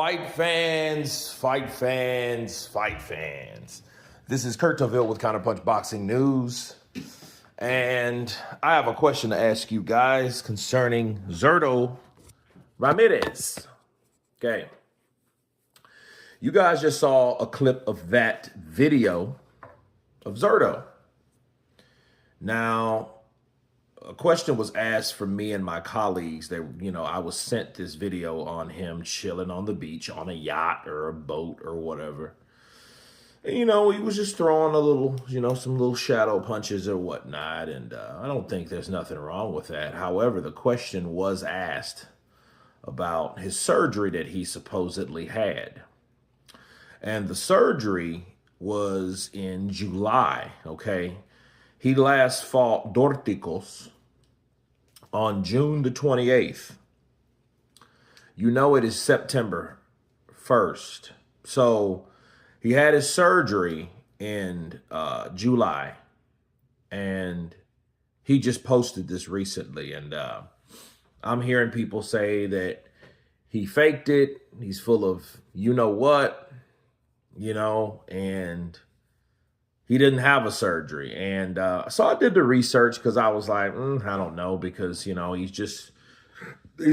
Fight fans, fight fans, fight fans. This is Kurt Taville with Counterpunch Boxing News. And I have a question to ask you guys concerning Zurdo Ramirez. Okay. You guys just saw a clip of that video of Zurdo. Now, a question was asked from me and my colleagues that, I was sent this video on him chilling on the beach on a yacht or a boat or whatever. And, he was just throwing a little, some little shadow punches or whatnot. And I don't think there's nothing wrong with that. However, the question was asked about his surgery that he supposedly had. And the surgery was in July, okay? He last fought Dorticos on June the 28th. It is September 1st. So he had his surgery in July. And he just posted this recently. And I'm hearing people say that he faked it. He's full of you-know-what, and he didn't have a surgery. And so I did the research because I was like, I don't know, because, he's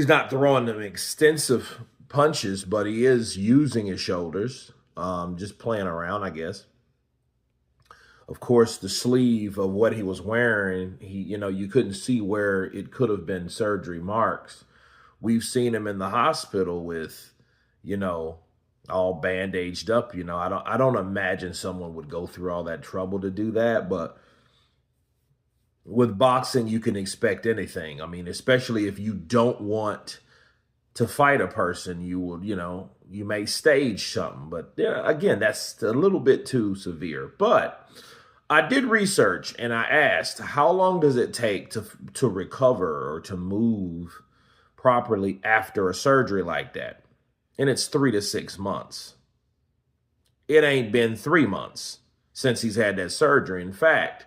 not throwing them extensive punches, but he is using his shoulders, just playing around, I guess. Of course, the sleeve of what he was wearing, you couldn't see where it could have been surgery marks. We've seen him in the hospital with, all bandaged up. I don't imagine someone would go through all that trouble to do that, but with boxing, you can expect anything. I mean, especially if you don't want to fight a person, you will, you may stage something, but again, that's a little bit too severe. But I did research and I asked, how long does it take to recover or to move properly after a surgery like that? And it's 3 to 6 months. It ain't been 3 months since he's had that surgery. In fact,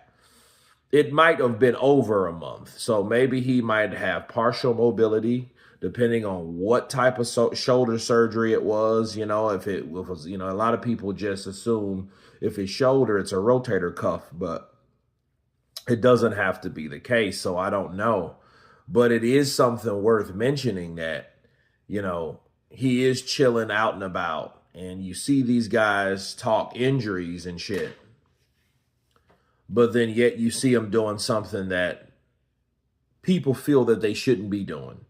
it might have been over a month. So maybe he might have partial mobility, depending on what type of shoulder surgery it was. If it was, a lot of people just assume if it's shoulder, it's a rotator cuff, but it doesn't have to be the case. So I don't know. But it is something worth mentioning that, he is chilling out and about, and you see these guys talk injuries and shit, but then yet you see them doing something that people feel that they shouldn't be doing.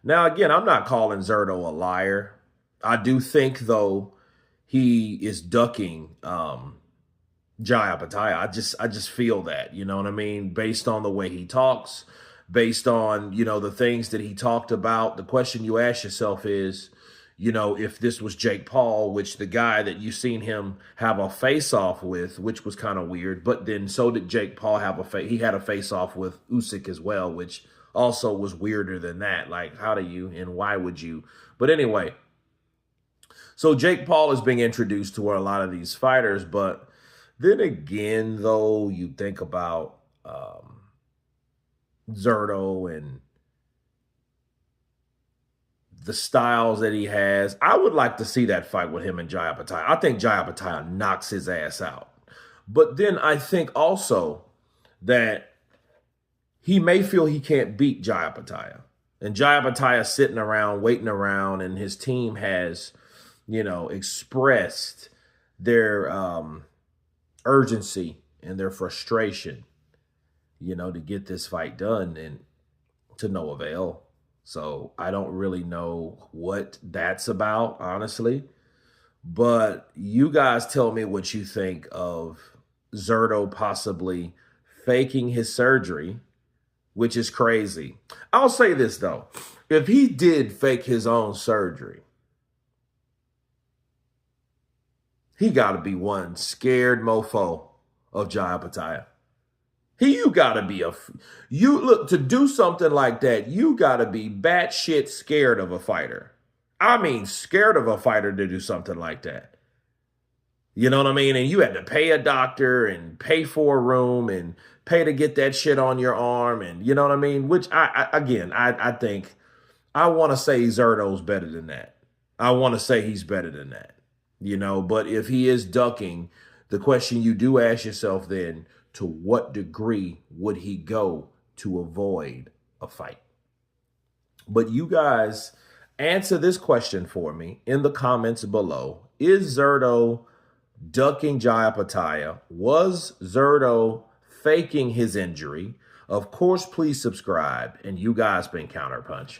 Now, again, I'm not calling Zurdo a liar. I do think, though, he is ducking Jaya Pattaya. I just feel that, you know what I mean? Based on the way he talks, based on, the things that he talked about. The question you ask yourself is, if this was Jake Paul, which the guy that you seen him have a face-off with, which was kind of weird, but then so did Jake Paul he had a face-off with Usyk as well, which also was weirder than that. Like, how do you and why would you? But anyway, so Jake Paul is being introduced to a lot of these fighters, but then again, though, you think about Zurdo and the styles that he has. I would like to see that fight with him and Jaya Pattaya. I think Jaya Pattaya knocks his ass out. But then I think also that he may feel he can't beat Jaya Pattaya. And Jaya Pattaya sitting around, waiting around, and his team has, expressed their urgency and their frustration, to get this fight done, and to no avail. So I don't really know what that's about, honestly. But you guys tell me what you think of Zurdo possibly faking his surgery, which is crazy. I'll say this, though. If he did fake his own surgery, he got to be one scared mofo of Jaya Pattaya. You gotta be to do something like that, you gotta be batshit scared of a fighter. I mean, scared of a fighter to do something like that. You know what I mean? And you had to pay a doctor and pay for a room and pay to get that shit on your arm. And you know what I mean? Which I think I want to say Zurdo's better than that. I want to say he's better than that, but if he is ducking, the question you do ask yourself then, to what degree would he go to avoid a fight? But you guys answer this question for me in the comments below. Is Zurdo ducking Jayapataya? Was Zurdo faking his injury? Of course, please subscribe. And you guys been Counterpunch.